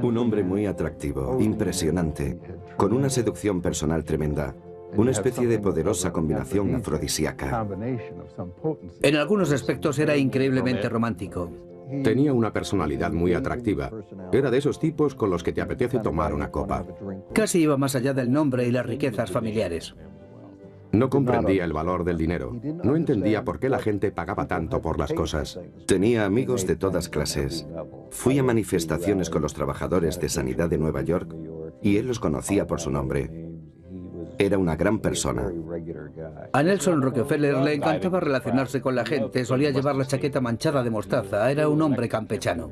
Un hombre muy atractivo, impresionante, con una seducción personal tremenda, una especie de poderosa combinación afrodisíaca. En algunos aspectos era increíblemente romántico. Tenía una personalidad muy atractiva. Era de esos tipos con los que te apetece tomar una copa. Casi iba más allá del nombre y las riquezas familiares. No comprendía el valor del dinero. No entendía por qué la gente pagaba tanto por las cosas. Tenía amigos de todas clases. Fui a manifestaciones con los trabajadores de sanidad de Nueva York y él los conocía por su nombre. Era una gran persona. A Nelson Rockefeller le encantaba relacionarse con la gente, solía llevar la chaqueta manchada de mostaza, era un hombre campechano.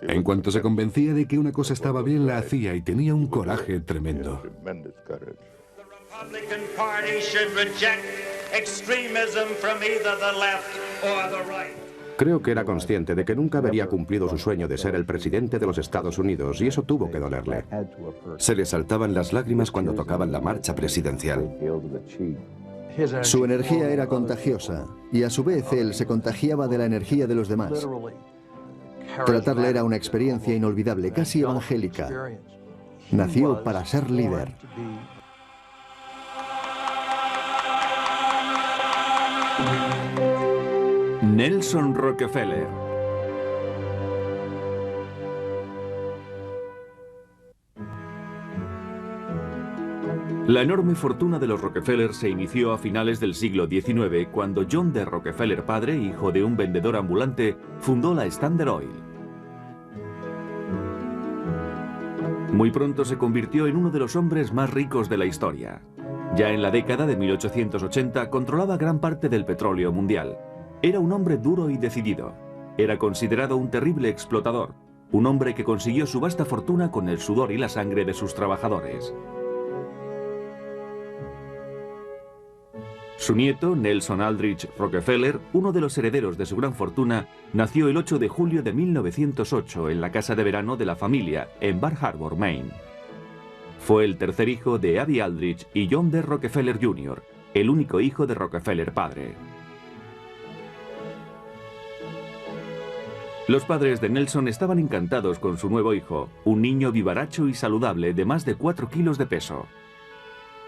En cuanto se convencía de que una cosa estaba bien, la hacía y tenía un coraje tremendo. Creo que era consciente de que nunca habría cumplido su sueño de ser el presidente de los Estados Unidos y eso tuvo que dolerle. Se le saltaban las lágrimas cuando tocaban la marcha presidencial. Su energía era contagiosa y a su vez él se contagiaba de la energía de los demás. Tratarle era una experiencia inolvidable, casi evangélica. Nació para ser líder. Nelson Rockefeller. La enorme fortuna de los Rockefeller se inició a finales del siglo XIX, cuando John D. Rockefeller padre, hijo de un vendedor ambulante, fundó la Standard Oil. Muy pronto se convirtió en uno de los hombres más ricos de la historia. Ya en la década de 1880 controlaba gran parte del petróleo mundial. Era un hombre duro y decidido. Era considerado un terrible explotador, un hombre que consiguió su vasta fortuna con el sudor y la sangre de sus trabajadores. Su nieto, Nelson Aldrich Rockefeller, uno de los herederos de su gran fortuna, nació el 8 de julio de 1908 en la casa de verano de la familia en Bar Harbor, Maine. Fue el tercer hijo de Abby Aldrich y John D. Rockefeller Jr., el único hijo de Rockefeller padre. Los padres de Nelson estaban encantados con su nuevo hijo, un niño vivaracho y saludable de más de 4 kilos de peso.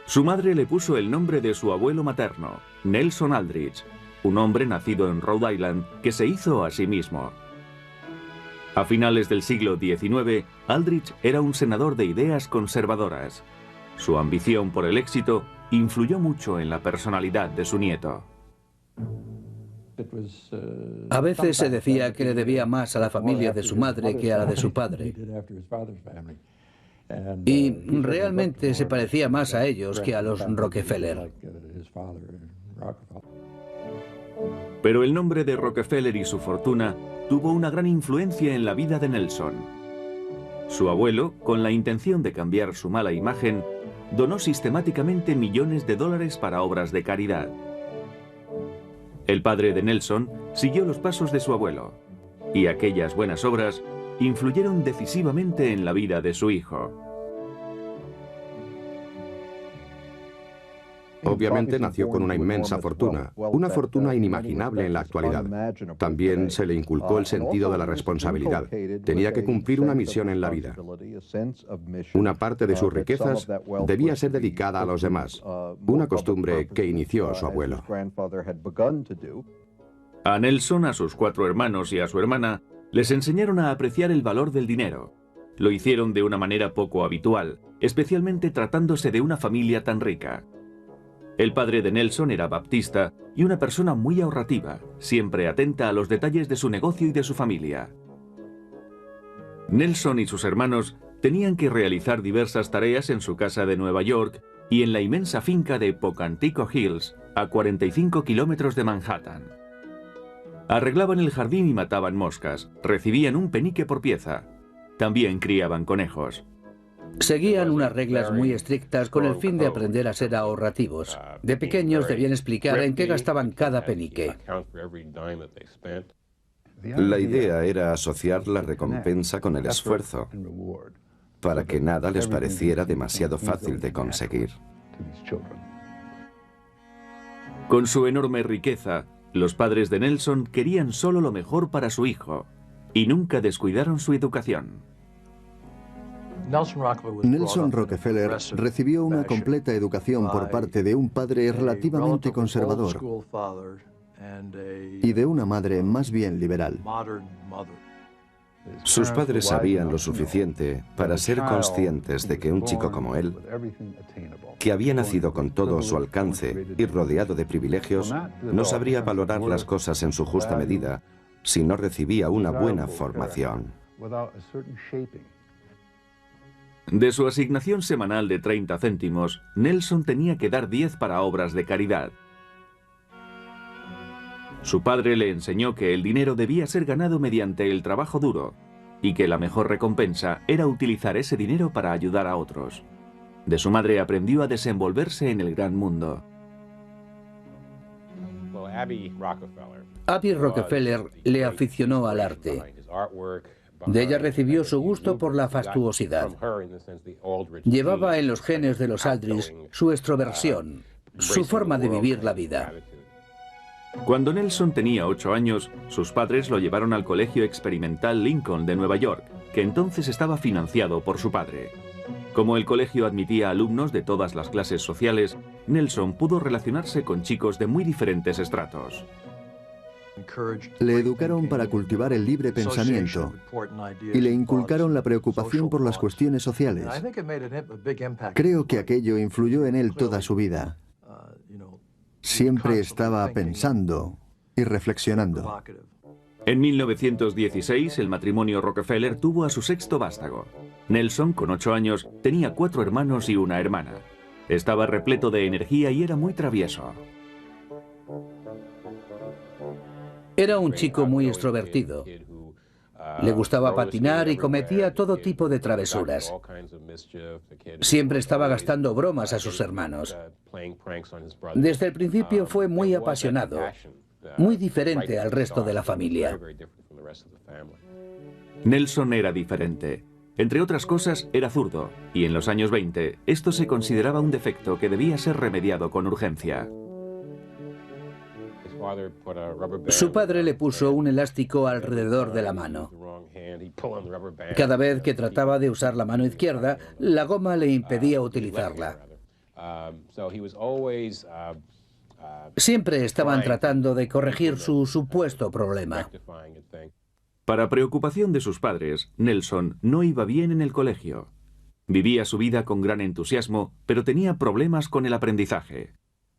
Su madre le puso el nombre de su abuelo materno, Nelson Aldrich, un hombre nacido en Rhode Island que se hizo a sí mismo. A finales del siglo XIX, Aldrich era un senador de ideas conservadoras. Su ambición por el éxito influyó mucho en la personalidad de su nieto. A veces se decía que le debía más a la familia de su madre que a la de su padre. Y realmente se parecía más a ellos que a los Rockefeller. Pero el nombre de Rockefeller y su fortuna tuvo una gran influencia en la vida de Nelson. Su abuelo, con la intención de cambiar su mala imagen, donó sistemáticamente millones de dólares para obras de caridad. El padre de Nelson siguió los pasos de su abuelo, y aquellas buenas obras influyeron decisivamente en la vida de su hijo. Obviamente nació con una inmensa fortuna, una fortuna inimaginable en la actualidad. También se le inculcó el sentido de la responsabilidad. Tenía que cumplir una misión en la vida. Una parte de sus riquezas debía ser dedicada a los demás, una costumbre que inició su abuelo. A Nelson, a sus 4 hermanos y a su hermana les enseñaron a apreciar el valor del dinero. Lo hicieron de una manera poco habitual, especialmente tratándose de una familia tan rica. El padre de Nelson era baptista y una persona muy ahorrativa, siempre atenta a los detalles de su negocio y de su familia. Nelson y sus hermanos tenían que realizar diversas tareas en su casa de Nueva York y en la inmensa finca de Pocantico Hills, a 45 kilómetros de Manhattan. Arreglaban el jardín y mataban moscas, recibían un penique por pieza. También criaban conejos. Seguían unas reglas muy estrictas con el fin de aprender a ser ahorrativos. De pequeños debían explicar en qué gastaban cada penique. La idea era asociar la recompensa con el esfuerzo, para que nada les pareciera demasiado fácil de conseguir. Con su enorme riqueza, los padres de Nelson querían solo lo mejor para su hijo y nunca descuidaron su educación. Nelson Rockefeller recibió una completa educación por parte de un padre relativamente conservador y de una madre más bien liberal. Sus padres sabían lo suficiente para ser conscientes de que un chico como él, que había nacido con todo a su alcance y rodeado de privilegios, no sabría valorar las cosas en su justa medida si no recibía una buena formación. De su asignación semanal de 30 céntimos, Nelson tenía que dar 10 para obras de caridad. Su padre le enseñó que el dinero debía ser ganado mediante el trabajo duro y que la mejor recompensa era utilizar ese dinero para ayudar a otros. De su madre aprendió a desenvolverse en el gran mundo. Abby Rockefeller le aficionó al arte. De ella recibió su gusto por la fastuosidad. Llevaba en los genes de los Aldrich su extroversión, su forma de vivir la vida. Cuando Nelson tenía 8 años, sus padres lo llevaron al Colegio Experimental Lincoln de Nueva York, que entonces estaba financiado por su padre. Como el colegio admitía alumnos de todas las clases sociales, Nelson pudo relacionarse con chicos de muy diferentes estratos. Le educaron para cultivar el libre pensamiento y le inculcaron la preocupación por las cuestiones sociales. Creo que aquello influyó en él toda su vida. Siempre estaba pensando y reflexionando. En 1916, el matrimonio Rockefeller tuvo a su 6º vástago. Nelson, con 8 años, tenía 4 hermanos y una hermana. Estaba repleto de energía y era muy travieso. Era un chico muy extrovertido. Le gustaba patinar y cometía todo tipo de travesuras. Siempre estaba gastando bromas a sus hermanos. Desde el principio fue muy apasionado, muy diferente al resto de la familia. Nelson era diferente. Entre otras cosas, era zurdo, y en los años 20 esto se consideraba un defecto que debía ser remediado con urgencia. Su padre le puso un elástico alrededor de la mano. Cada vez que trataba de usar la mano izquierda, la goma le impedía utilizarla. Siempre estaban tratando de corregir su supuesto problema. Para preocupación de sus padres, Nelson no iba bien en el colegio. Vivía su vida con gran entusiasmo, pero tenía problemas con el aprendizaje.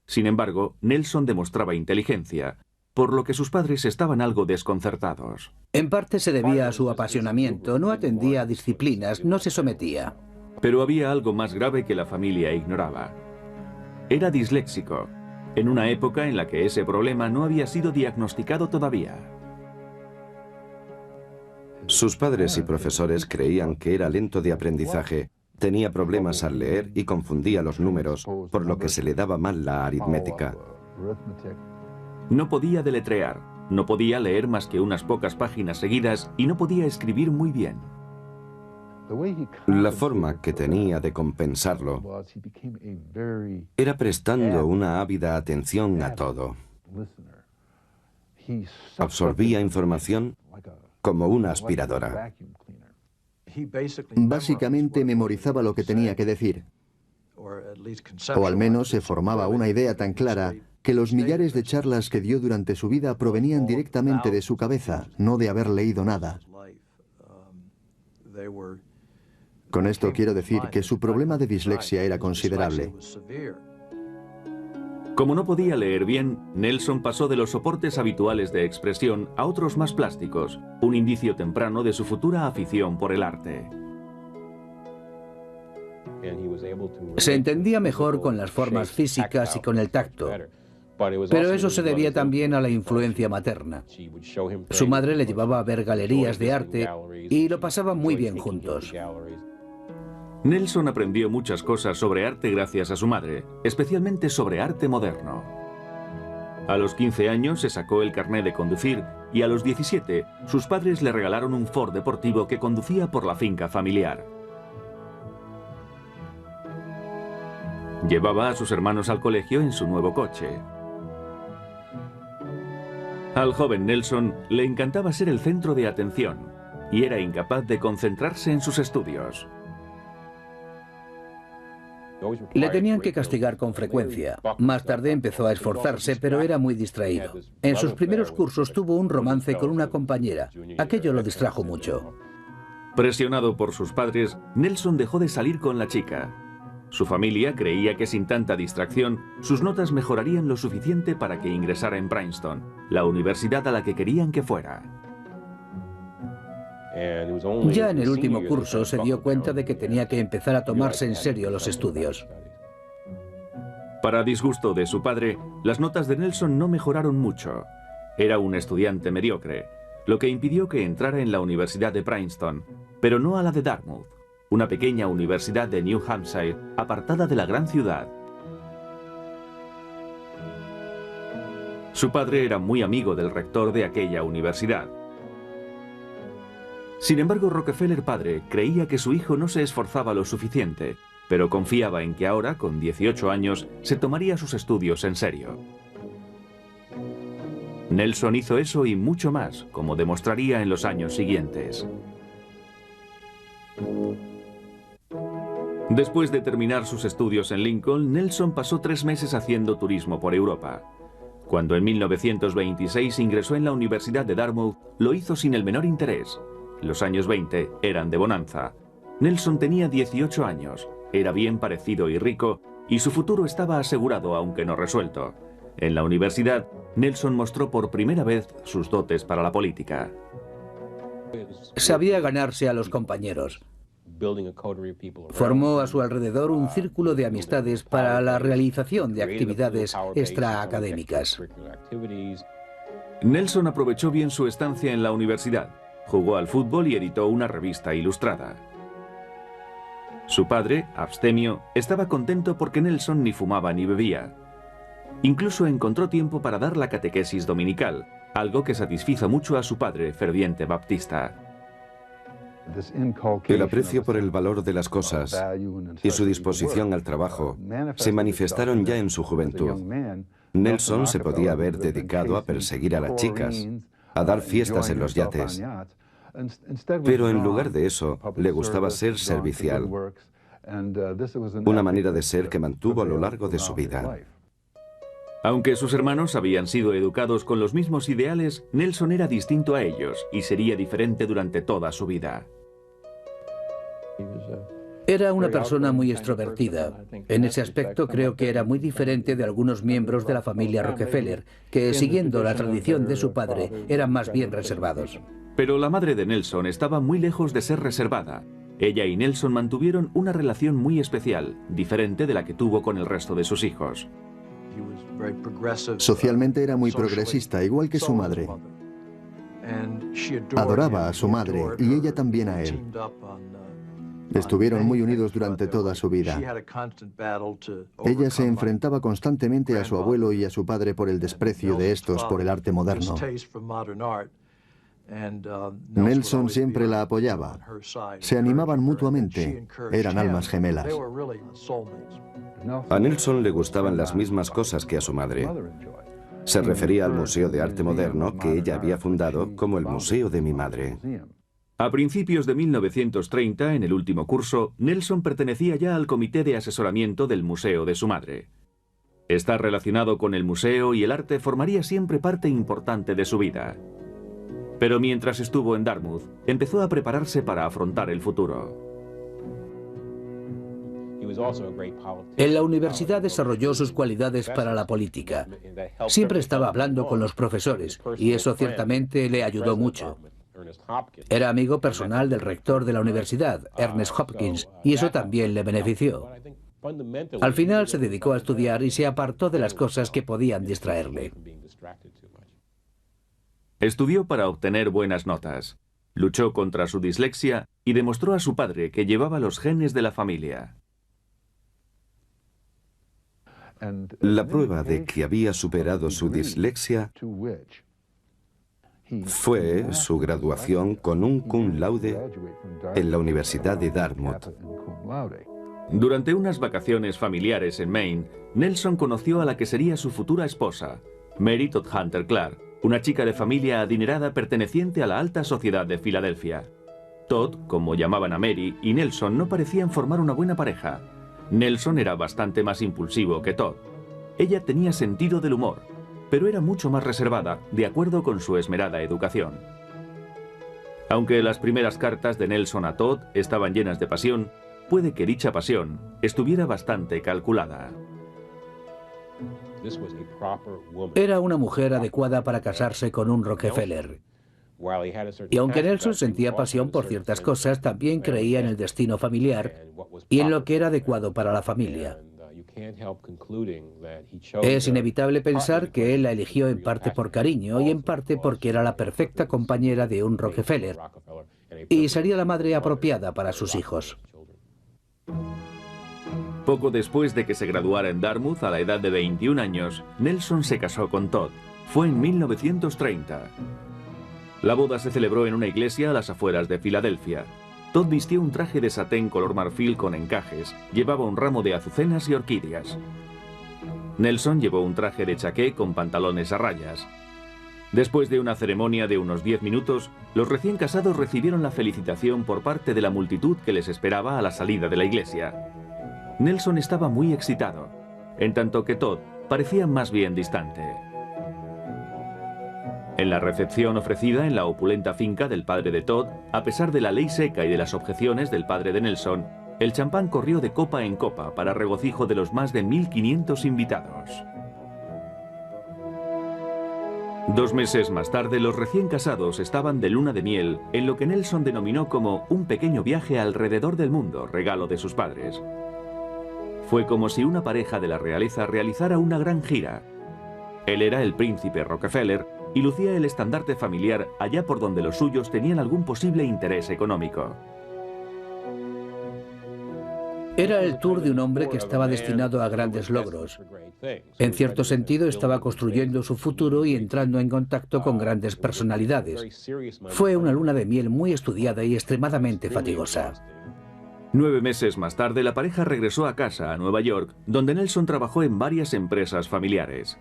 Sin embargo, Nelson demostraba inteligencia, por lo que sus padres estaban algo desconcertados. En parte se debía a su apasionamiento, no atendía a disciplinas, no se sometía. Pero había algo más grave que la familia ignoraba. Era disléxico, en una época en la que ese problema no había sido diagnosticado todavía. Sus padres y profesores creían que era lento de aprendizaje, tenía problemas al leer y confundía los números, por lo que se le daba mal la aritmética. No podía deletrear, no podía leer más que unas pocas páginas seguidas y no podía escribir muy bien. La forma que tenía de compensarlo era prestando una ávida atención a todo. Absorbía información como una aspiradora. Básicamente memorizaba lo que tenía que decir, o al menos se formaba una idea tan clara que los millares de charlas que dio durante su vida provenían directamente de su cabeza, no de haber leído nada. Con esto quiero decir que su problema de dislexia era considerable. Como no podía leer bien, Nelson pasó de los soportes habituales de expresión a otros más plásticos, un indicio temprano de su futura afición por el arte. Se entendía mejor con las formas físicas y con el tacto, pero eso se debía también a la influencia materna. Su madre le llevaba a ver galerías de arte y lo pasaban muy bien juntos. Nelson aprendió muchas cosas sobre arte gracias a su madre, especialmente sobre arte moderno. A los 15 años se sacó el carné de conducir y a los 17 sus padres le regalaron un Ford deportivo que conducía por la finca familiar. Llevaba a sus hermanos al colegio en su nuevo coche. Al joven Nelson le encantaba ser el centro de atención y era incapaz de concentrarse en sus estudios. Le tenían que castigar con frecuencia. Más tarde empezó a esforzarse, pero era muy distraído. En sus primeros cursos tuvo un romance con una compañera. Aquello lo distrajo mucho. Presionado por sus padres, Nelson dejó de salir con la chica. Su familia creía que sin tanta distracción, sus notas mejorarían lo suficiente para que ingresara en Princeton, la universidad a la que querían que fuera. Ya en el último curso se dio cuenta de que tenía que empezar a tomarse en serio los estudios. Para disgusto de su padre, las notas de Nelson no mejoraron mucho. Era un estudiante mediocre, lo que impidió que entrara en la Universidad de Princeton, pero no a la de Dartmouth, una pequeña universidad de New Hampshire, apartada de la gran ciudad. Su padre era muy amigo del rector de aquella universidad. Sin embargo, Rockefeller padre creía que su hijo no se esforzaba lo suficiente, pero confiaba en que ahora, con 18 años, se tomaría sus estudios en serio. Nelson hizo eso y mucho más, como demostraría en los años siguientes. Después de terminar sus estudios en Lincoln, Nelson pasó 3 meses haciendo turismo por Europa. Cuando en 1926 ingresó en la Universidad de Dartmouth, lo hizo sin el menor interés. Los años 20 eran de bonanza. Nelson tenía 18 años, era bien parecido y rico, y su futuro estaba asegurado aunque no resuelto. En la universidad, Nelson mostró por primera vez sus dotes para la política. Sabía ganarse a los compañeros. Formó a su alrededor un círculo de amistades para la realización de actividades extraacadémicas. Nelson aprovechó bien su estancia en la universidad. Jugó al fútbol y editó una revista ilustrada. Su padre, abstemio, estaba contento porque Nelson ni fumaba ni bebía. Incluso encontró tiempo para dar la catequesis dominical, algo que satisfizo mucho a su padre, ferviente baptista. El aprecio por el valor de las cosas y su disposición al trabajo se manifestaron ya en su juventud. Nelson se podía haber dedicado a perseguir a las chicas, a dar fiestas en los yates. Pero en lugar de eso, le gustaba ser servicial, una manera de ser que mantuvo a lo largo de su vida. Aunque sus hermanos habían sido educados con los mismos ideales, Nelson era distinto a ellos y sería diferente durante toda su vida. Era una persona muy extrovertida. En ese aspecto creo que era muy diferente de algunos miembros de la familia Rockefeller, que siguiendo la tradición de su padre eran más bien reservados. Pero la madre de Nelson estaba muy lejos de ser reservada. Ella y Nelson mantuvieron una relación muy especial, diferente de la que tuvo con el resto de sus hijos. Socialmente era muy progresista, igual que su madre. Adoraba a su madre y ella también a él. Estuvieron muy unidos durante toda su vida. Ella se enfrentaba constantemente a su abuelo y a su padre por el desprecio de estos por el arte moderno. Nelson siempre la apoyaba. Se animaban mutuamente. Eran almas gemelas. A Nelson le gustaban las mismas cosas que a su madre. Se refería al Museo de Arte Moderno que ella había fundado como el Museo de mi madre. A principios de 1930, en el último curso, Nelson pertenecía ya al comité de asesoramiento del museo de su madre. Estar relacionado con el museo y el arte formaría siempre parte importante de su vida. Pero mientras estuvo en Dartmouth, empezó a prepararse para afrontar el futuro. En la universidad desarrolló sus cualidades para la política. Siempre estaba hablando con los profesores y eso ciertamente le ayudó mucho. Era amigo personal del rector de la universidad, Ernest Hopkins, y eso también le benefició. Al final se dedicó a estudiar y se apartó de las cosas que podían distraerle. Estudió para obtener buenas notas, luchó contra su dislexia y demostró a su padre que llevaba los genes de la familia. La prueba de que había superado su dislexia fue su graduación con un cum laude en la Universidad de Dartmouth. Durante unas vacaciones familiares en Maine, Nelson conoció a la que sería su futura esposa, Mary Todd Hunter Clark, una chica de familia adinerada perteneciente a la alta sociedad de Filadelfia. Todd, como llamaban a Mary, y Nelson no parecían formar una buena pareja. Nelson era bastante más impulsivo que Todd. Ella tenía sentido del humor, pero era mucho más reservada, de acuerdo con su esmerada educación. Aunque las primeras cartas de Nelson a Todd estaban llenas de pasión, puede que dicha pasión estuviera bastante calculada. Era una mujer adecuada para casarse con un Rockefeller. Y aunque Nelson sentía pasión por ciertas cosas, también creía en el destino familiar y en lo que era adecuado para la familia. Es inevitable pensar que él la eligió en parte por cariño y en parte porque era la perfecta compañera de un Rockefeller y sería la madre apropiada para sus hijos. Poco después de que se graduara en Dartmouth a la edad de 21 años, Nelson se casó con Todd. Fue en 1930. La boda se celebró en una iglesia a las afueras de Filadelfia. Todd vistió un traje de satén color marfil con encajes, llevaba un ramo de azucenas y orquídeas. Nelson llevó un traje de chaqué con pantalones a rayas. Después de una ceremonia de unos 10 minutos, los recién casados recibieron la felicitación por parte de la multitud que les esperaba a la salida de la iglesia. Nelson estaba muy excitado, en tanto que Todd parecía más bien distante. En la recepción ofrecida en la opulenta finca del padre de Todd, a pesar de la ley seca y de las objeciones del padre de Nelson, el champán corrió de copa en copa para regocijo de los más de 1.500 invitados. 2 meses más tarde, los recién casados estaban de luna de miel en lo que Nelson denominó como un pequeño viaje alrededor del mundo, regalo de sus padres. Fue como si una pareja de la realeza realizara una gran gira. Él era el príncipe Rockefeller y lucía el estandarte familiar allá por donde los suyos tenían algún posible interés económico. Era el tour de un hombre que estaba destinado a grandes logros. En cierto sentido, estaba construyendo su futuro y entrando en contacto con grandes personalidades. Fue una luna de miel muy estudiada y extremadamente fatigosa. 9 meses más tarde, la pareja regresó a casa, a Nueva York, donde Nelson trabajó en varias empresas familiares.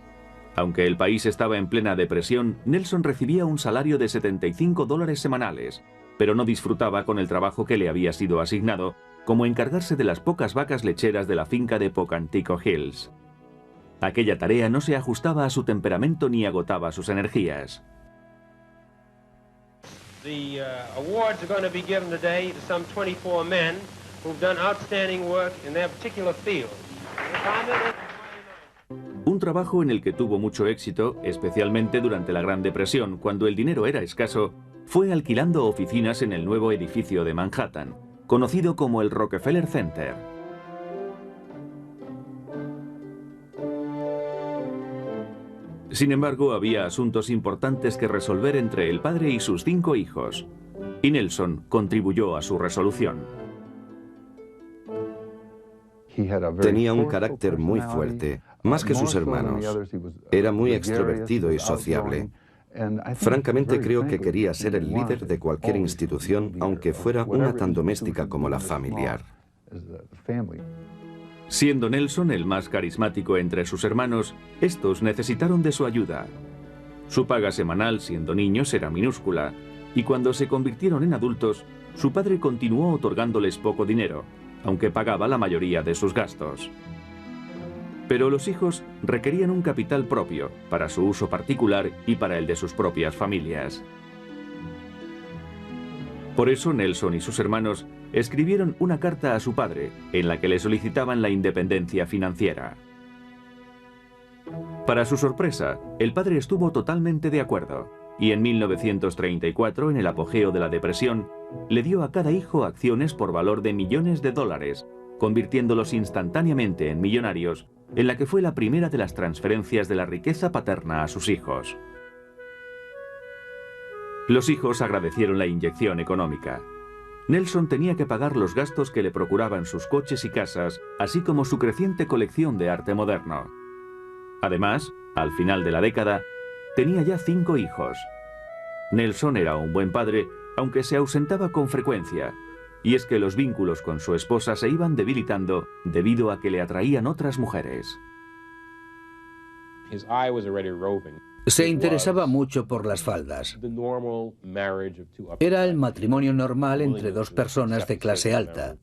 Aunque el país estaba en plena depresión, Nelson recibía un salario de $75 semanales, pero no disfrutaba con el trabajo que le había sido asignado, como encargarse de las pocas vacas lecheras de la finca de Pocantico Hills. Aquella tarea no se ajustaba a su temperamento ni agotaba sus energías. The awards are going to be given today to some 24 men who've done outstanding work in their particular field. Un trabajo en el que tuvo mucho éxito, especialmente durante la Gran Depresión, cuando el dinero era escaso, fue alquilando oficinas en el nuevo edificio de Manhattan, conocido como el Rockefeller Center. Sin embargo, había asuntos importantes que resolver entre el padre y sus 5 hijos, y Nelson contribuyó a su resolución. Tenía un carácter muy fuerte, más que sus hermanos. Era muy extrovertido y sociable. Francamente creo que quería ser el líder de cualquier institución, aunque fuera una tan doméstica como la familiar. Siendo Nelson el más carismático entre sus hermanos, estos necesitaron de su ayuda. Su paga semanal siendo niños era minúscula, y cuando se convirtieron en adultos, su padre continuó otorgándoles poco dinero, aunque pagaba la mayoría de sus gastos. Pero los hijos requerían un capital propio para su uso particular y para el de sus propias familias. Por eso Nelson y sus hermanos escribieron una carta a su padre en la que le solicitaban la independencia financiera. Para su sorpresa, el padre estuvo totalmente de acuerdo y en 1934, en el apogeo de la depresión, le dio a cada hijo acciones por valor de millones de dólares, convirtiéndolos instantáneamente en millonarios, en la que fue la primera de las transferencias de la riqueza paterna a sus hijos. Los hijos agradecieron la inyección económica. Nelson tenía que pagar los gastos que le procuraban sus coches y casas, así como su creciente colección de arte moderno. Además, al final de la década, tenía ya 5 hijos. Nelson era un buen padre, aunque se ausentaba con frecuencia, y es que los vínculos con su esposa se iban debilitando debido a que le atraían otras mujeres. Se interesaba mucho por las faldas. Era el matrimonio normal entre 2 personas de clase alta.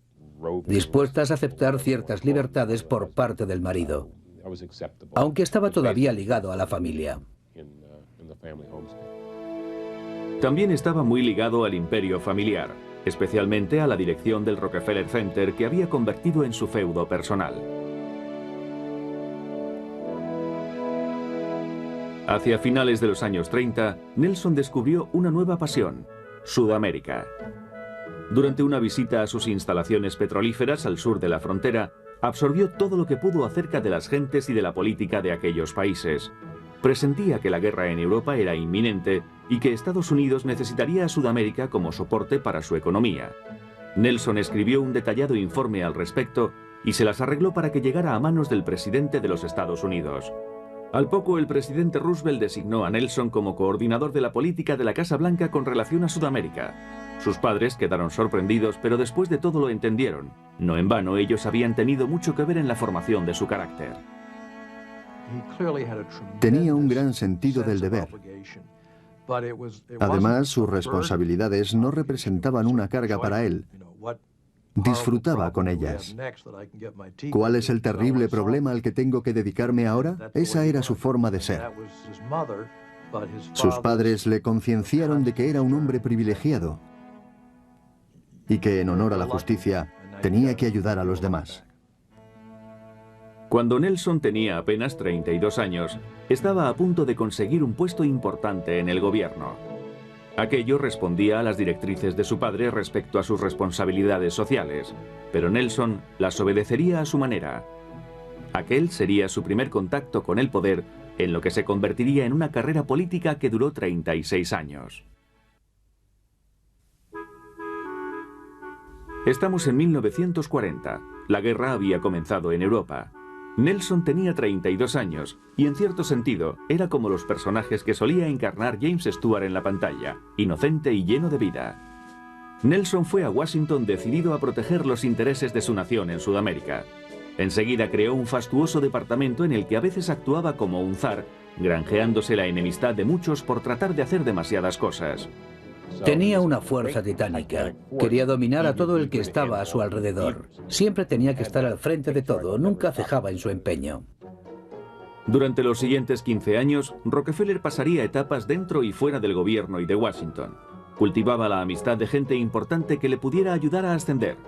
dispuestas a aceptar ciertas libertades por parte del marido, aunque estaba todavía ligado a la familia. También estaba muy ligado al imperio familiar, especialmente a la dirección del Rockefeller Center, que había convertido en su feudo personal. Hacia finales de los años 30, Nelson descubrió una nueva pasión: Sudamérica. Durante una visita a sus instalaciones petrolíferas al sur de la frontera, absorbió todo lo que pudo acerca de las gentes y de la política de aquellos países. Presentía que la guerra en Europa era inminente y que Estados Unidos necesitaría a Sudamérica como soporte para su economía. Nelson escribió un detallado informe al respecto y se las arregló para que llegara a manos del presidente de los Estados Unidos. Al poco, el presidente Roosevelt designó a Nelson como coordinador de la política de la Casa Blanca con relación a Sudamérica. Sus padres quedaron sorprendidos, pero después de todo lo entendieron. No en vano, ellos habían tenido mucho que ver en la formación de su carácter. Tenía un gran sentido del deber. Además, sus responsabilidades no representaban una carga para él. Disfrutaba con ellas. ¿Cuál es el terrible problema al que tengo que dedicarme ahora? Esa era su forma de ser. Sus padres le concienciaron de que era un hombre privilegiado y que, en honor a la justicia, tenía que ayudar a los demás. Cuando Nelson tenía apenas 32 años, estaba a punto de conseguir un puesto importante en el gobierno. Aquello respondía a las directrices de su padre respecto a sus responsabilidades sociales, pero Nelson las obedecería a su manera. Aquel sería su primer contacto con el poder, en lo que se convertiría en una carrera política que duró 36 años. Estamos en 1940. La guerra había comenzado en Europa. Nelson tenía 32 años y, en cierto sentido, era como los personajes que solía encarnar James Stewart en la pantalla, inocente y lleno de vida. Nelson fue a Washington decidido a proteger los intereses de su nación en Sudamérica. Enseguida creó un fastuoso departamento en el que a veces actuaba como un zar, granjeándose la enemistad de muchos por tratar de hacer demasiadas cosas. Tenía una fuerza titánica. Quería dominar a todo el que estaba a su alrededor. Siempre tenía que estar al frente de todo, nunca cejaba en su empeño. Durante los siguientes 15 años, Rockefeller pasaría etapas dentro y fuera del gobierno y de Washington. Cultivaba la amistad de gente importante que le pudiera ayudar a ascender.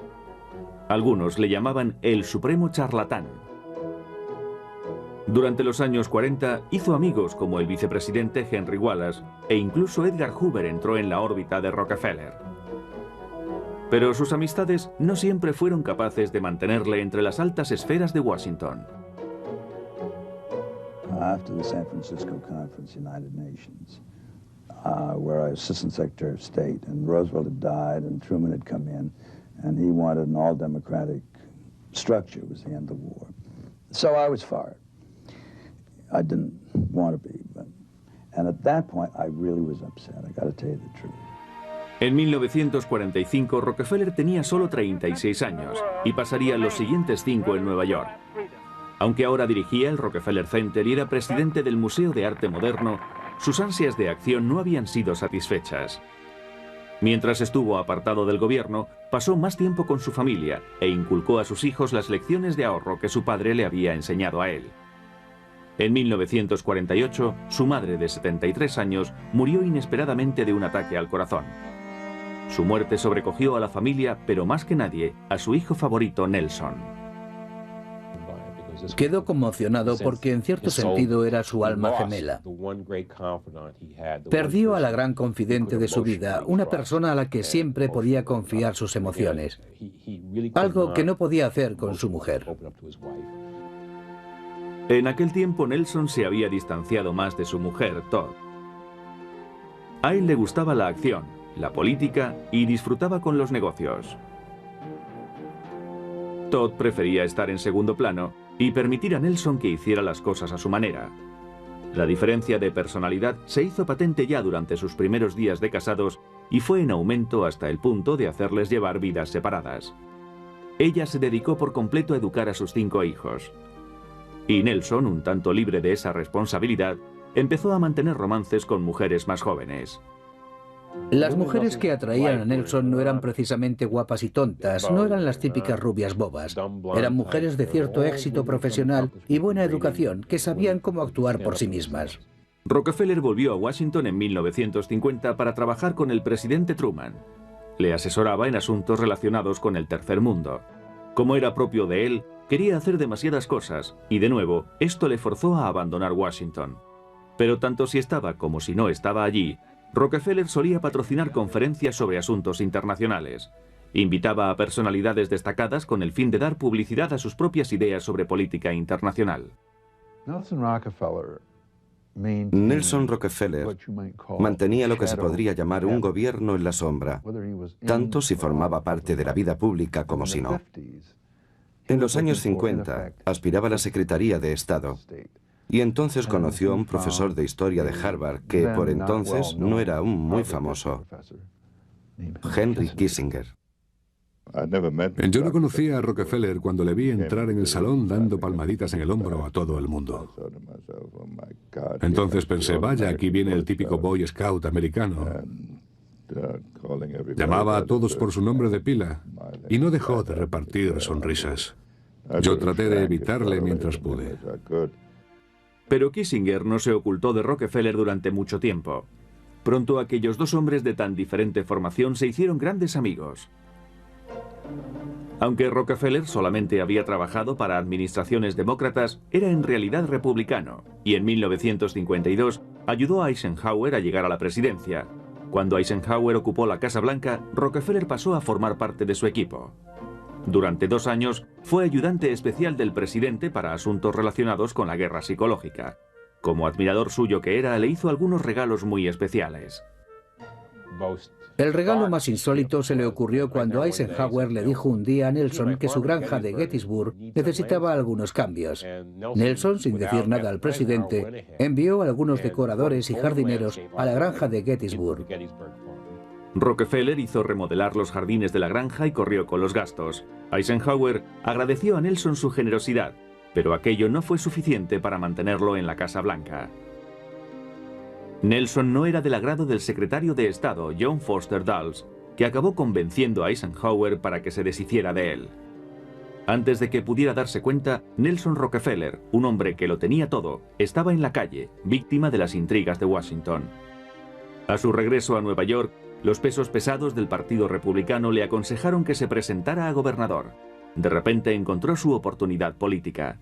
Algunos le llamaban el supremo charlatán. Durante los años 40 hizo amigos como el vicepresidente Henry Wallace e incluso Edgar Hoover entró en la órbita de Rockefeller. Pero sus amistades no siempre fueron capaces de mantenerle entre las altas esferas de Washington. After the San Francisco Conference, United Nations, where I was Assistant Secretary of State, and Roosevelt had died and Truman had come in, and he wanted an all-democratic structure. It was the end of the war. So I was fired. I didn't want to be, and at that point I really was upset. I got to tell you the truth. En 1945, Rockefeller tenía solo 36 años y pasaría los siguientes 5 en Nueva York. Aunque ahora dirigía el Rockefeller Center y era presidente del Museo de Arte Moderno, sus ansias de acción no habían sido satisfechas. Mientras estuvo apartado del gobierno, pasó más tiempo con su familia e inculcó a sus hijos las lecciones de ahorro que su padre le había enseñado a él. En 1948, su madre de 73 años murió inesperadamente de un ataque al corazón. Su muerte sobrecogió a la familia, pero más que nadie, a su hijo favorito, Nelson. Quedó conmocionado porque en cierto sentido era su alma gemela. Perdió a la gran confidente de su vida, una persona a la que siempre podía confiar sus emociones, algo que no podía hacer con su mujer. En aquel tiempo Nelson se había distanciado más de su mujer, Todd. A él le gustaba la acción, la política y disfrutaba con los negocios. Todd prefería estar en segundo plano y permitir a Nelson que hiciera las cosas a su manera. La diferencia de personalidad se hizo patente ya durante sus primeros días de casados y fue en aumento hasta el punto de hacerles llevar vidas separadas. Ella se dedicó por completo a educar a sus 5 hijos. Y Nelson, un tanto libre de esa responsabilidad, empezó a mantener romances con mujeres más jóvenes. Las mujeres que atraían a Nelson no eran precisamente guapas y tontas, no eran las típicas rubias bobas. Eran mujeres de cierto éxito profesional y buena educación que sabían cómo actuar por sí mismas. Rockefeller volvió a Washington en 1950 para trabajar con el presidente Truman. Le asesoraba en asuntos relacionados con el tercer mundo. Como era propio de él, quería hacer demasiadas cosas y, de nuevo, esto le forzó a abandonar Washington. Pero tanto si estaba como si no estaba allí, Rockefeller solía patrocinar conferencias sobre asuntos internacionales. Invitaba a personalidades destacadas con el fin de dar publicidad a sus propias ideas sobre política internacional. Nelson Rockefeller mantenía lo que se podría llamar un gobierno en la sombra, tanto si formaba parte de la vida pública como si no. En los años 50 aspiraba a la Secretaría de Estado y entonces conoció a un profesor de historia de Harvard que por entonces no era aún muy famoso, Henry Kissinger. Yo no conocía a Rockefeller cuando le vi entrar en el salón dando palmaditas en el hombro a todo el mundo. Entonces pensé, vaya, aquí viene el típico Boy Scout americano. Llamaba a todos por su nombre de pila y no dejó de repartir sonrisas. Yo traté de evitarle mientras pude. Pero Kissinger no se ocultó de Rockefeller durante mucho tiempo. Pronto aquellos dos hombres de tan diferente formación se hicieron grandes amigos. Aunque Rockefeller solamente había trabajado para administraciones demócratas, era en realidad republicano, y en 1952 ayudó a Eisenhower a llegar a la presidencia. Cuando Eisenhower ocupó la Casa Blanca, Rockefeller pasó a formar parte de su equipo. Durante 2 años fue ayudante especial del presidente para asuntos relacionados con la guerra psicológica. Como admirador suyo que era, le hizo algunos regalos muy especiales. El regalo más insólito se le ocurrió cuando Eisenhower le dijo un día a Nelson que su granja de Gettysburg necesitaba algunos cambios. Nelson, sin decir nada al presidente, envió a algunos decoradores y jardineros a la granja de Gettysburg. Rockefeller hizo remodelar los jardines de la granja y corrió con los gastos. Eisenhower agradeció a Nelson su generosidad, pero aquello no fue suficiente para mantenerlo en la Casa Blanca. Nelson no era del agrado del secretario de Estado, John Foster Dulles, que acabó convenciendo a Eisenhower para que se deshiciera de él. Antes de que pudiera darse cuenta, Nelson Rockefeller, un hombre que lo tenía todo, estaba en la calle, víctima de las intrigas de Washington. A su regreso a Nueva York, los pesos pesados del Partido Republicano le aconsejaron que se presentara a gobernador. De repente encontró su oportunidad política.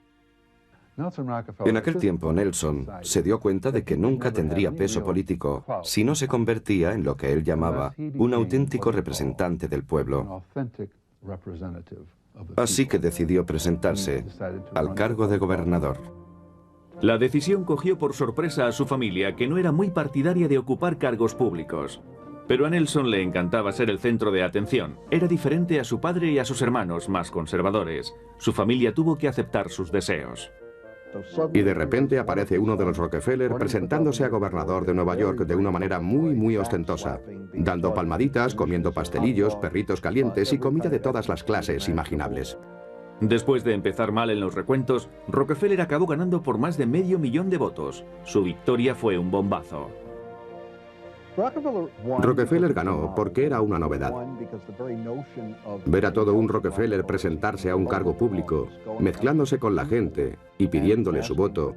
En aquel tiempo, Nelson se dio cuenta de que nunca tendría peso político si no se convertía en lo que él llamaba un auténtico representante del pueblo. Así que decidió presentarse al cargo de gobernador. La decisión cogió por sorpresa a su familia, que no era muy partidaria de ocupar cargos públicos. Pero a Nelson le encantaba ser el centro de atención. Era diferente a su padre y a sus hermanos más conservadores. Su familia tuvo que aceptar sus deseos. Y de repente aparece uno de los Rockefeller presentándose a gobernador de Nueva York de una manera muy ostentosa, dando palmaditas, comiendo pastelillos, perritos calientes y comida de todas las clases imaginables. Después de empezar mal en los recuentos, Rockefeller acabó ganando por más de $500,000 de votos. Su victoria fue un bombazo. Rockefeller ganó porque era una novedad. Ver a todo un Rockefeller presentarse a un cargo público, mezclándose con la gente y pidiéndole su voto,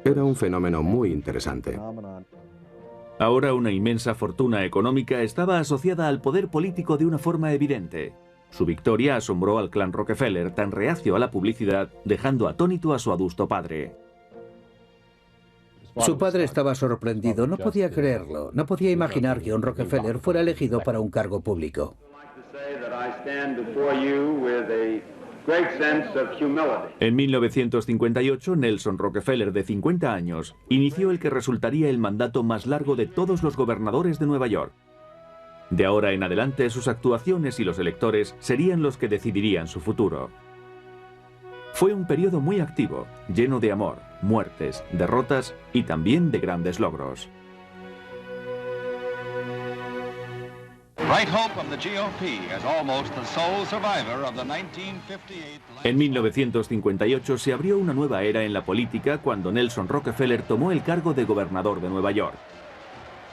era un fenómeno muy interesante. Ahora una inmensa fortuna económica estaba asociada al poder político de una forma evidente. Su victoria asombró al clan Rockefeller, tan reacio a la publicidad, dejando atónito a su adusto padre. Su padre estaba sorprendido, no podía creerlo, no podía imaginar que un Rockefeller fuera elegido para un cargo público. En 1958, Nelson Rockefeller, de 50 años, inició el que resultaría el mandato más largo de todos los gobernadores de Nueva York. De ahora en adelante, sus actuaciones y los electores serían los que decidirían su futuro. Fue un periodo muy activo, lleno de amor, muertes, derrotas y también de grandes logros. En 1958 se abrió una nueva era en la política cuando Nelson Rockefeller tomó el cargo de gobernador de Nueva York.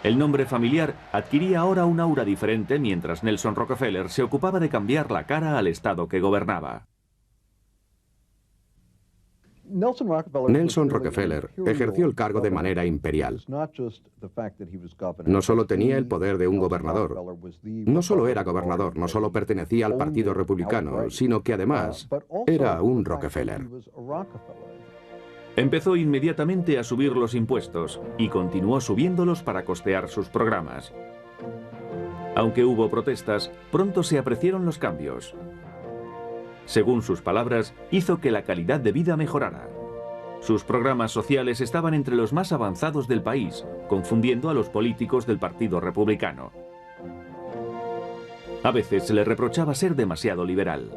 El nombre familiar adquiría ahora un aura diferente mientras Nelson Rockefeller se ocupaba de cambiar la cara al Estado que gobernaba. Nelson Rockefeller ejerció el cargo de manera imperial. No solo tenía el poder de un gobernador, no solo era gobernador, no solo pertenecía al Partido Republicano, sino que además era un Rockefeller. Empezó inmediatamente a subir los impuestos y continuó subiéndolos para costear sus programas. Aunque hubo protestas, pronto se apreciaron los cambios. Según sus palabras, hizo que la calidad de vida mejorara. Sus programas sociales estaban entre los más avanzados del país, confundiendo a los políticos del Partido Republicano. A veces se le reprochaba ser demasiado liberal.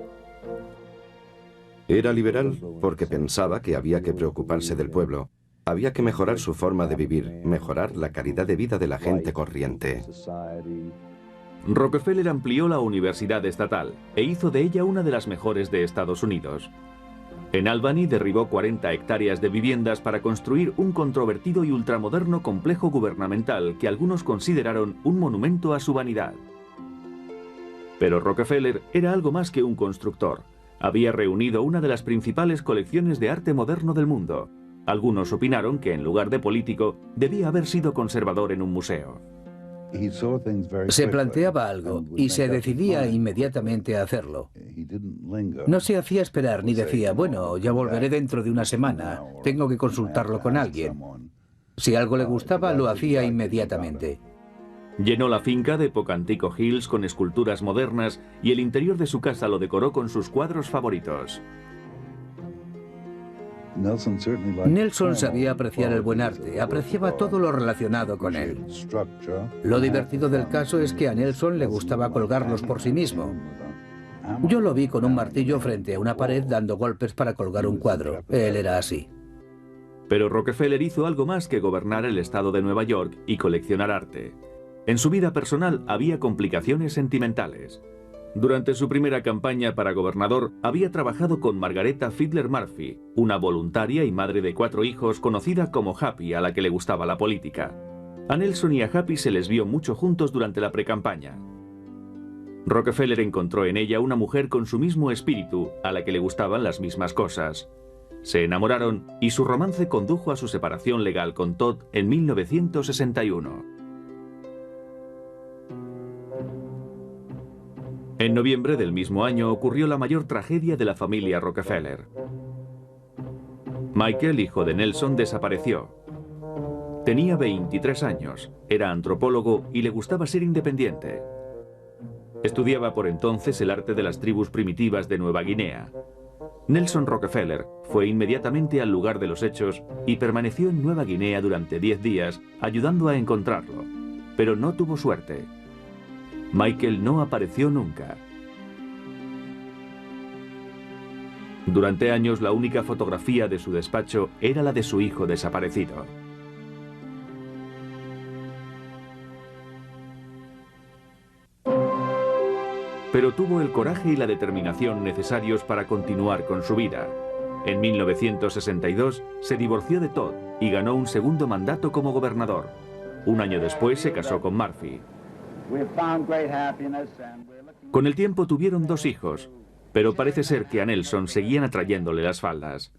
Era liberal porque pensaba que había que preocuparse del pueblo. Había que mejorar su forma de vivir, mejorar la calidad de vida de la gente corriente. Rockefeller amplió la universidad estatal e hizo de ella una de las mejores de Estados Unidos. En Albany derribó 40 hectáreas de viviendas para construir un controvertido y ultramoderno complejo gubernamental que algunos consideraron un monumento a su vanidad. Pero Rockefeller era algo más que un constructor. Había reunido una de las principales colecciones de arte moderno del mundo. Algunos opinaron que en lugar de político debía haber sido conservador en un museo. Se planteaba algo y se decidía inmediatamente a hacerlo. No se hacía esperar ni decía, bueno, ya volveré dentro de una semana, tengo que consultarlo con alguien. Si algo le gustaba, lo hacía inmediatamente. Llenó la finca de Pocantico Hills con esculturas modernas y el interior de su casa lo decoró con sus cuadros favoritos. Nelson sabía apreciar el buen arte, apreciaba todo lo relacionado con él. Lo divertido del caso es que a Nelson le gustaba colgarlos por sí mismo. Yo lo vi con un martillo frente a una pared dando golpes para colgar un cuadro. Él era así. Pero Rockefeller hizo algo más que gobernar el estado de Nueva York y coleccionar arte. En su vida personal había complicaciones sentimentales. Durante su primera campaña para gobernador, había trabajado con Margaretta Fiedler Murphy, una voluntaria y madre de 4 hijos conocida como Happy, a la que le gustaba la política. A Nelson y a Happy se les vio mucho juntos durante la precampaña. Rockefeller encontró en ella una mujer con su mismo espíritu, a la que le gustaban las mismas cosas. Se enamoraron y su romance condujo a su separación legal con Todd en 1961. En noviembre del mismo año ocurrió la mayor tragedia de la familia Rockefeller. Michael, hijo de Nelson, desapareció. Tenía 23 años, era antropólogo y le gustaba ser independiente. Estudiaba por entonces el arte de las tribus primitivas de Nueva Guinea. Nelson Rockefeller fue inmediatamente al lugar de los hechos y permaneció en Nueva Guinea durante 10 días ayudando a encontrarlo, pero no tuvo suerte. Michael no apareció nunca. Durante años la única fotografía de su despacho era la de su hijo desaparecido. Pero tuvo el coraje y la determinación necesarios para continuar con su vida. En 1962 se divorció de Todd y ganó un segundo mandato como gobernador. Un año después se casó con Murphy. Con el tiempo tuvieron 2 hijos, pero parece ser que a Nelson seguían atrayéndole las faldas.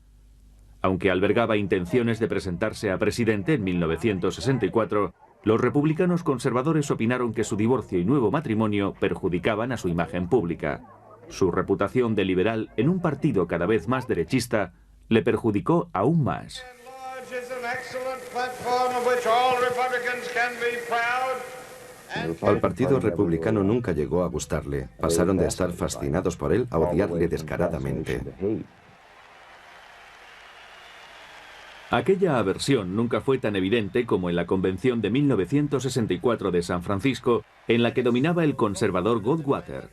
Aunque albergaba intenciones de presentarse a presidente en 1964, los republicanos conservadores opinaron que su divorcio y nuevo matrimonio perjudicaban a su imagen pública. Su reputación de liberal en un partido cada vez más derechista le perjudicó aún más. Al Partido Republicano nunca llegó a gustarle. Pasaron de estar fascinados por él a odiarle descaradamente. Aquella aversión nunca fue tan evidente como en la convención de 1964 de San Francisco, en la que dominaba el conservador Goldwater.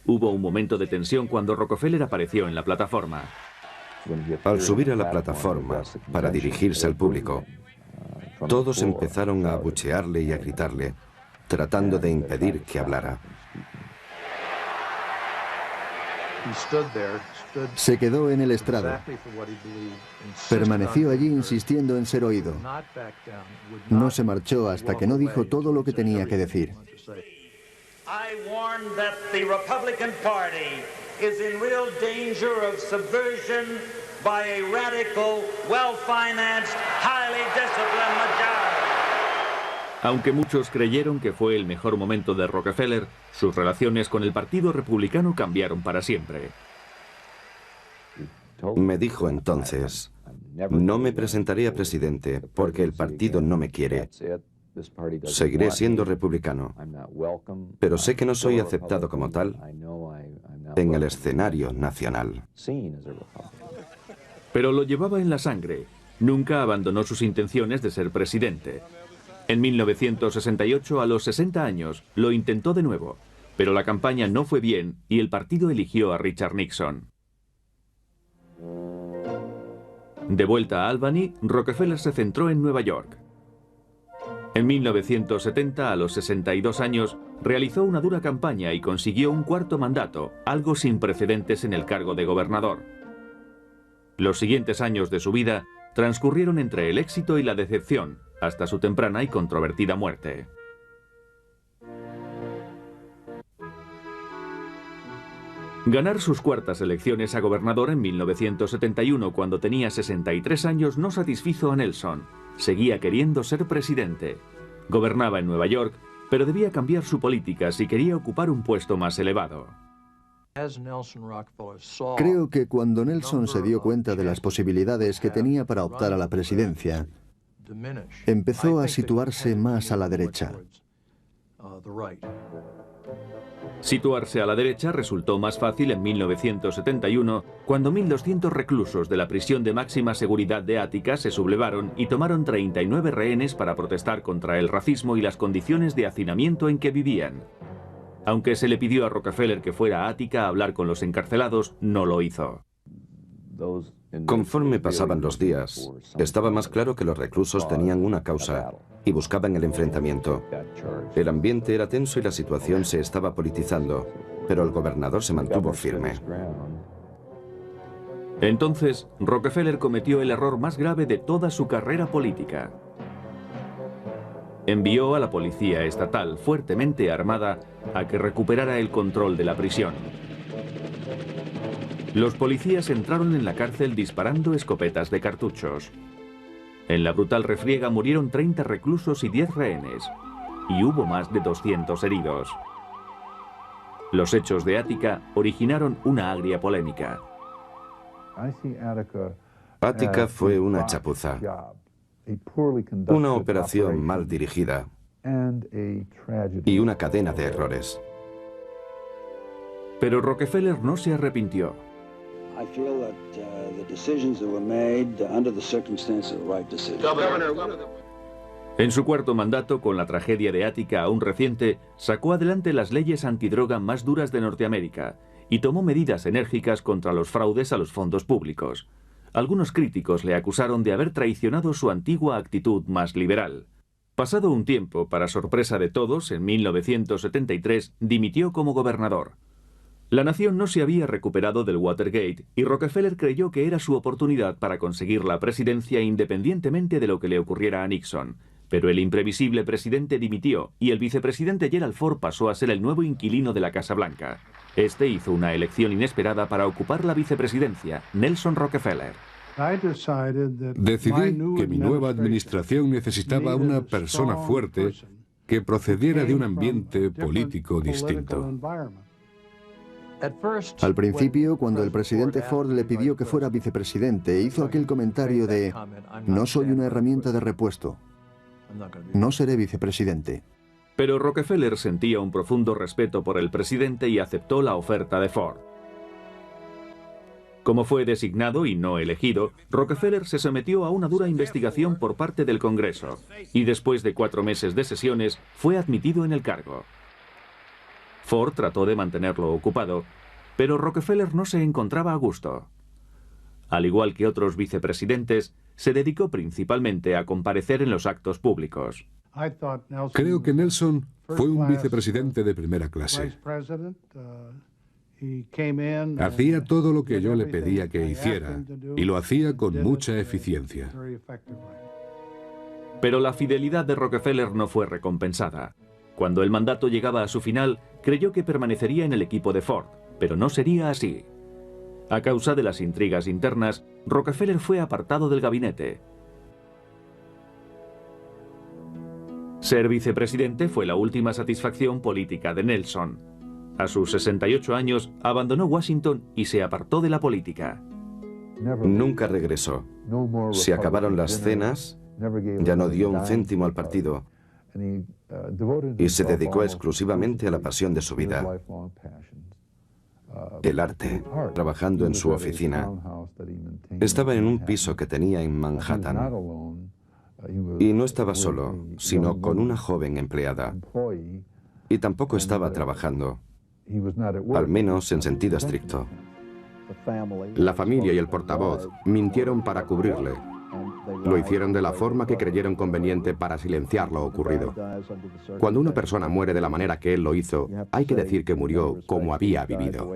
Hubo un momento de tensión cuando Rockefeller apareció en la plataforma. Al subir a la plataforma para dirigirse al público, todos empezaron a abuchearle y a gritarle, tratando de impedir que hablara. Se quedó en el estrado. Permaneció allí insistiendo en ser oído. No se marchó hasta que no dijo todo lo que tenía que decir. I warn that the Republican Party is in real danger of subversion by a radical, well-financed, highly disciplined majority. Aunque muchos creyeron que fue el mejor momento de Rockefeller, sus relaciones con el Partido Republicano cambiaron para siempre. Me dijo entonces, no me presentaré a presidente porque el partido no me quiere. Seguiré siendo republicano, pero sé que no soy aceptado como tal en el escenario nacional. Pero lo llevaba en la sangre. Nunca abandonó sus intenciones de ser presidente. En 1968, a los 60 años, lo intentó de nuevo, pero la campaña no fue bien y el partido eligió a Richard Nixon. De vuelta a Albany, Rockefeller se centró en Nueva York. En 1970, a los 62 años, realizó una dura campaña y consiguió un cuarto mandato, algo sin precedentes en el cargo de gobernador. Los siguientes años de su vida transcurrieron entre el éxito y la decepción, hasta su temprana y controvertida muerte. Ganar sus cuartas elecciones a gobernador en 1971, cuando tenía 63 años, no satisfizo a Nelson. Seguía queriendo ser presidente. Gobernaba en Nueva York, pero debía cambiar su política si quería ocupar un puesto más elevado. Creo que cuando Nelson se dio cuenta de las posibilidades que tenía para optar a la presidencia, empezó a situarse más a la derecha. Situarse a la derecha resultó más fácil en 1971, cuando 1.200 reclusos de la prisión de máxima seguridad de Ática se sublevaron y tomaron 39 rehenes para protestar contra el racismo y las condiciones de hacinamiento en que vivían. Aunque se le pidió a Rockefeller que fuera a Ática a hablar con los encarcelados, no lo hizo. Conforme pasaban los días, estaba más claro que los reclusos tenían una causa y buscaban el enfrentamiento. El ambiente era tenso y la situación se estaba politizando, pero el gobernador se mantuvo firme. Entonces, Rockefeller cometió el error más grave de toda su carrera política. Envió a la policía estatal, fuertemente armada, a que recuperara el control de la prisión. Los policías entraron en la cárcel disparando escopetas de cartuchos. En la brutal refriega murieron 30 reclusos y 10 rehenes, y hubo más de 200 heridos. Los hechos de Ática originaron una agria polémica. Ática fue una chapuza, una operación mal dirigida y una cadena de errores. Pero Rockefeller no se arrepintió. En su cuarto mandato, con la tragedia de Ática aún reciente, sacó adelante las leyes antidroga más duras de Norteamérica y tomó medidas enérgicas contra los fraudes a los fondos públicos. Algunos críticos le acusaron de haber traicionado su antigua actitud más liberal. Pasado un tiempo, para sorpresa de todos, en 1973 dimitió como gobernador. La nación no se había recuperado del Watergate y Rockefeller creyó que era su oportunidad para conseguir la presidencia independientemente de lo que le ocurriera a Nixon. Pero el imprevisible presidente dimitió y el vicepresidente Gerald Ford pasó a ser el nuevo inquilino de la Casa Blanca. Este hizo una elección inesperada para ocupar la vicepresidencia, Nelson Rockefeller. Decidí que mi nueva administración necesitaba una persona fuerte que procediera de un ambiente político distinto. Al principio, cuando el presidente Ford le pidió que fuera vicepresidente, hizo aquel comentario de: no soy una herramienta de repuesto, no seré vicepresidente. Pero Rockefeller sentía un profundo respeto por el presidente y aceptó la oferta de Ford. Como fue designado y no elegido, Rockefeller se sometió a una dura investigación por parte del Congreso y después de 4 meses de sesiones fue admitido en el cargo. Ford trató de mantenerlo ocupado, pero Rockefeller no se encontraba a gusto. Al igual que otros vicepresidentes, se dedicó principalmente a comparecer en los actos públicos. Creo que Nelson fue un vicepresidente de primera clase. Hacía todo lo que yo le pedía que hiciera y lo hacía con mucha eficiencia. Pero la fidelidad de Rockefeller no fue recompensada. Cuando el mandato llegaba a su final, creyó que permanecería en el equipo de Ford, pero no sería así. A causa de las intrigas internas, Rockefeller fue apartado del gabinete. Ser vicepresidente fue la última satisfacción política de Nelson. A sus 68 años, abandonó Washington y se apartó de la política. Nunca regresó. Se acabaron las cenas, ya no dio un céntimo al partido y se dedicó exclusivamente a la pasión de su vida, el arte, trabajando en su oficina. Estaba en un piso que tenía en Manhattan y no estaba solo, sino con una joven empleada. Y tampoco estaba trabajando, al menos en sentido estricto. La familia y el portavoz mintieron para cubrirle. Lo hicieron de la forma que creyeron conveniente para silenciar lo ocurrido. Cuando una persona muere de la manera que él lo hizo, hay que decir que murió como había vivido.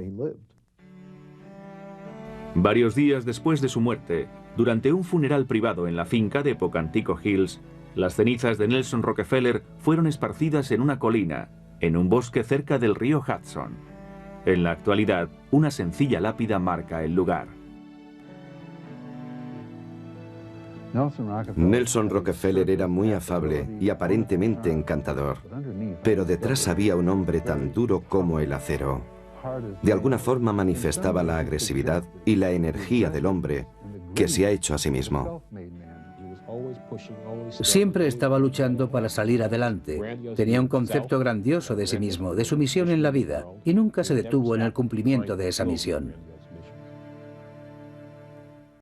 Varios días después de su muerte, durante un funeral privado en la finca de Pocantico Hills, las cenizas de Nelson Rockefeller fueron esparcidas en una colina, en un bosque cerca del río Hudson. En la actualidad, una sencilla lápida marca el lugar. Nelson Rockefeller era muy afable y aparentemente encantador, pero detrás había un hombre tan duro como el acero. De alguna forma manifestaba la agresividad y la energía del hombre que se ha hecho a sí mismo. Siempre estaba luchando para salir adelante. Tenía un concepto grandioso de sí mismo, de su misión en la vida, y nunca se detuvo en el cumplimiento de esa misión.